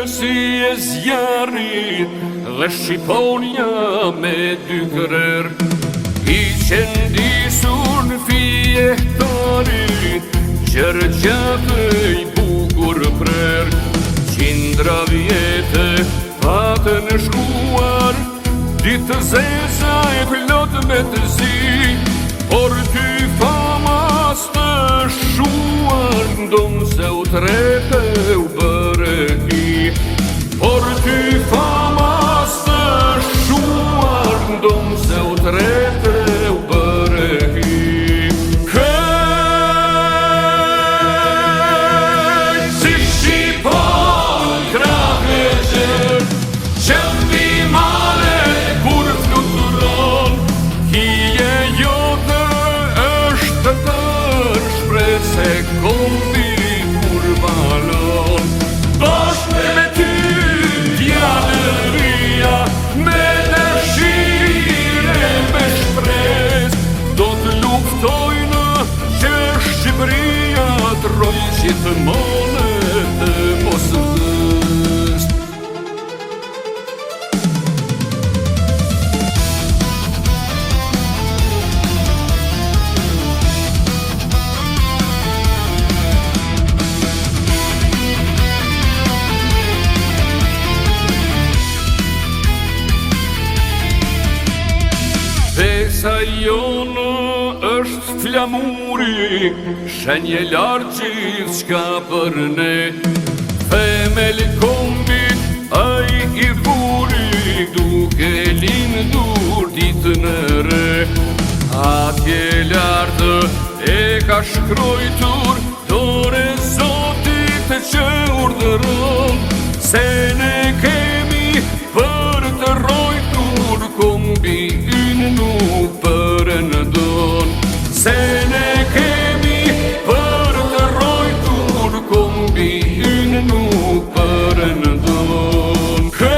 si e zjarit dhe Shqiponia me dy krer. I qendisur në fjehtarit, gjërgjatë i bukur prer. Qindra vjete patë në shkuar, ditë zeza e plot me të zi, por ty famas të shuar, ndonë se u trete u bëre hi. Por ty famas të shuar, ndonë se u trete u bëre hi. Se kombi kur balon, bashkë me ty djallëria, me dëshire, me shpres, do të luftojnë që Shqipëria troj gjithmonë të mos vës. Besa jonë është flamuri, shenje lartë gjithë shka për ne. Themel kombit aj i vuri, duke lindur ditë në re. Atje lartë e ka shkrojtur dore Zotit që urdhëron, se ne kemi për të rojtur kombi nuk për në donë, se ne kemi për të rojtur kombi nuk për në donë. Këj,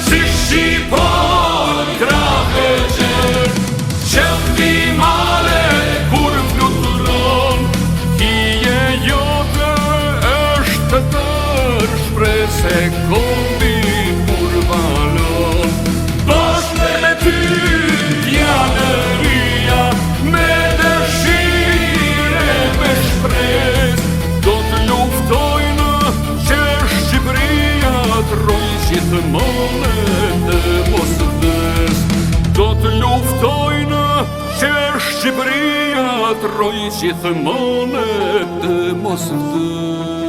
si Shqipon krahë gjërë, që mbi male kur fluturon, kije jote është të shprese kombi balon. Bashkë me ty djallëria, me dëshire, me shpres, do të luftojnë që Shqipëria troj gjithmonë të mos vës. Do të luftojnë që Shqipëria troj gjithmonë të mos vës.